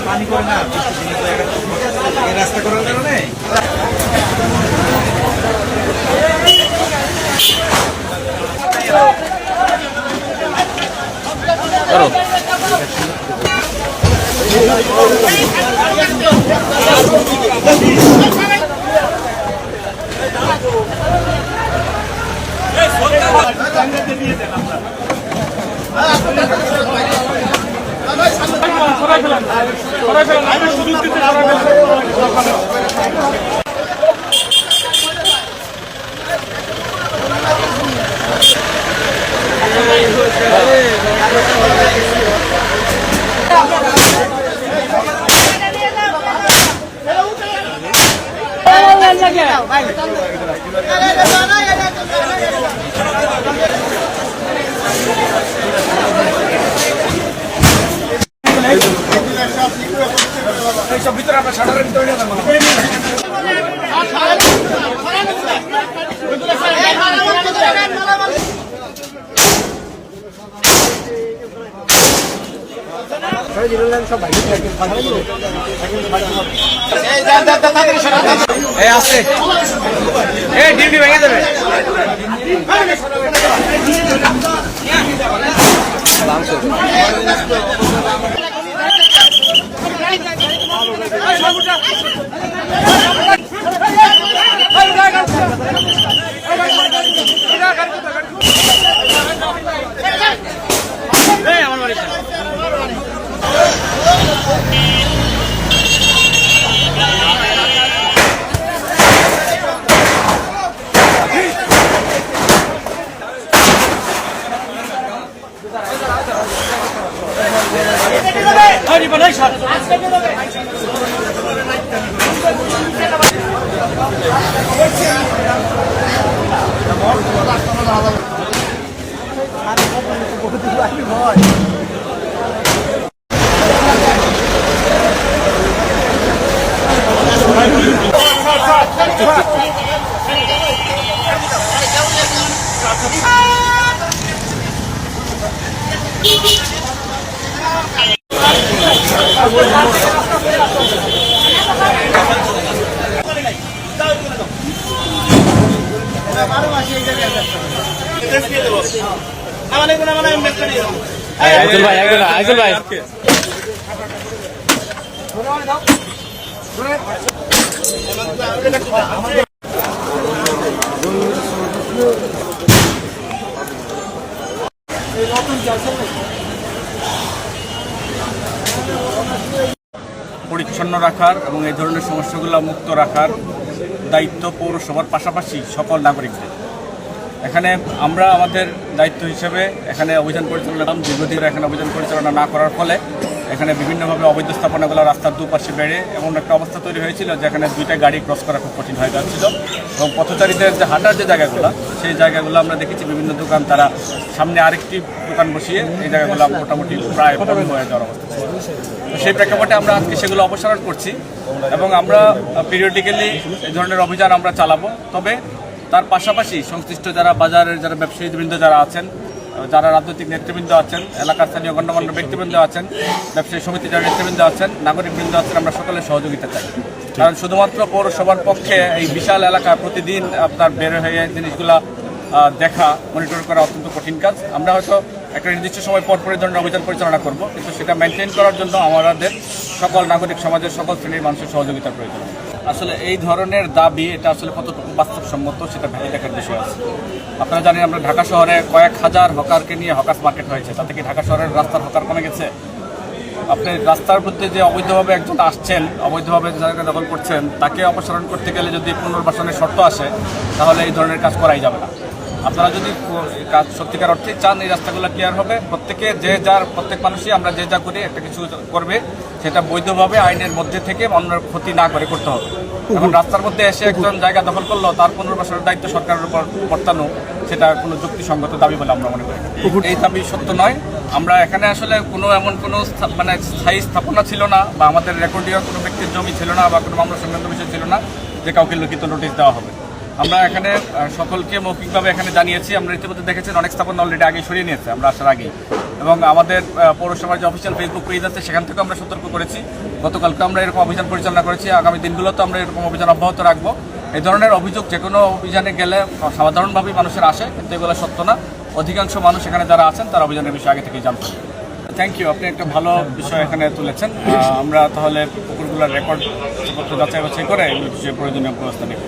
পানি করে না রাস্তা করার কারণে ভিতরে আপনার সাঁটারের ভিতরে আসছে ডিউটি ভেঙে যাবে আইজুল ভাই পরিচ্ছন্ন রাখার এবং এই ধরনের সমস্যাগুলো মুক্ত রাখার দায়িত্ব পৌরসভার পাশাপাশি সকল নাগরিকদের। এখানে আমরা আমাদের দায়িত্ব হিসেবে এখানে অভিযান পরিচালনা দীর্ঘদিন এখানে অভিযান পরিচালনা না করার ফলে এখানে বিভিন্নভাবে অবৈধ স্থাপনাগুলো রাস্তার দুপাশে বেড়ে এমন একটা অবস্থা তৈরি হয়েছিল যেখানে দুইটা গাড়ি ক্রস করা খুব কঠিন হয়ে যাচ্ছিল এবং পথচারীদের যে হাঁটার যে জায়গাগুলো সেই জায়গাগুলো আমরা দেখেছি বিভিন্ন দোকান তারা সামনে আরেকটি দোকান বসিয়ে এই জায়গাগুলো মোটামুটি প্রায় বন্ধ হয়ে যাওয়ার অবস্থা ছিল। তো সেই প্রেক্ষাপটে আমরা আজকে সেগুলো অপসারণ করছি এবং আমরা পিরিয়ডিক্যালি এই ধরনের অভিযান আমরা চালাবো। তবে তার পাশাপাশি সংশ্লিষ্ট যারা বাজারের যারা ব্যবসায়ীবৃন্দ যারা আছেন, যারা রাজনৈতিক নেতৃবৃন্দ আছেন, এলাকার স্থানীয় গণ্যমান্য ব্যক্তিবৃন্দ আছেন, ব্যবসায়ী সমিতির যারা নেতৃবৃন্দ আছেন, নাগরিকবৃন্দ আছেন, আমরা সকলের সহযোগিতা চাই। কারণ শুধুমাত্র পৌরসভার পক্ষে এই বিশাল এলাকা প্রতিদিন আপনার বের হয়ে জিনিসগুলা দেখা মনিটর করা অত্যন্ত কঠিন কাজ। আমরা হয়তো একটা নির্দিষ্ট সময় পর পর ধরনের অভিযান পরিচালনা করব, কিন্তু সেটা মেনটেন করার জন্য আমাদের সকল নাগরিক সমাজের সকল শ্রেণীর মানুষের সহযোগিতার প্রয়োজন। আসলে এই ধরনের দাবি এটা আসলে কতটুকু বাস্তবসম্মত সেটা ভেবে দেখার বিষয় আছে। আপনারা জানেন আমরা ঢাকা শহরে কয়েক হাজার হকারকে নিয়ে হকার্স মার্কেট হয়েছে, তাতে কি ঢাকা শহরের রাস্তার হকার কমে গেছে? আপনি রাস্তার মধ্যে যে অবৈধভাবে একজন আসছেন, অবৈধভাবে জায়গা দখল করছেন, তাকে অপসারণ করতে গেলে যদি পুনর্বাসনের শর্ত আসে, তাহলে এই ধরনের কাজ করাই যাবে না। আপনারা যদি কাজ সত্যিকার অর্থে চান এই রাস্তাগুলো ক্লিয়ার হবে, প্রত্যেকে প্রত্যেক মানুষই আমরা যে যা করি একটা কিছু করবে, সেটা বৈধভাবে আইনের মধ্যে থেকে অন্যের ক্ষতি না করে করতে হবে। এখন রাস্তার মধ্যে এসে একজন জায়গা দখল করলো, তার পুনর্বাসনের দায়িত্ব সরকারের উপর বর্তানো, সেটা কোনো যুক্তিসঙ্গত দাবি বলে আমরা মনে করি। এই দাবি সত্য নয়। আমরা এখানে আসলে এমন কোনো মানে স্থায়ী স্থাপনা ছিল না, বা আমাদের রেকর্ডীয় কোনো ব্যক্তির জমি ছিল না, বা কোনো মামলা সংক্রান্ত বিষয় ছিল না যে কাউকে লিখিত নোটিশ দেওয়া হবে। আমরা এখানে সকলকে মৌখিকভাবে এখানে জানিয়েছি। আমরা ইতিমধ্যে দেখেছেন অনেক স্থাপনা অলরেডি আগে সরিয়ে নিয়েছে আমরা আসার আগেই, এবং আমাদের পৌরসভার যে অফিসিয়াল ফেসবুক পেজ আছে সেখান থেকেও আমরা সতর্ক করেছি। গতকালকে আমরা এরকম অভিযান পরিচালনা করেছি, আগামী দিনগুলোতে আমরা এরকম অভিযান অব্যাহত রাখবো। এই ধরনের অভিযোগ যে কোনো অভিযানে গেলে সাধারণভাবেই মানুষের আসে, কিন্তু এগুলো সত্য না। অধিকাংশ মানুষ এখানে যারা আছেন তারা অভিযানের বিষয়ে আগে থেকেই জানতেন। থ্যাংক ইউ, আপনি একটা ভালো বিষয় এখানে তুলেছেন। আমরা তাহলে পুকুরগুলোর রেকর্ড যাচাই বাছাই করে এই বিষয়ে প্রয়োজনীয় ব্যবস্থা নেব।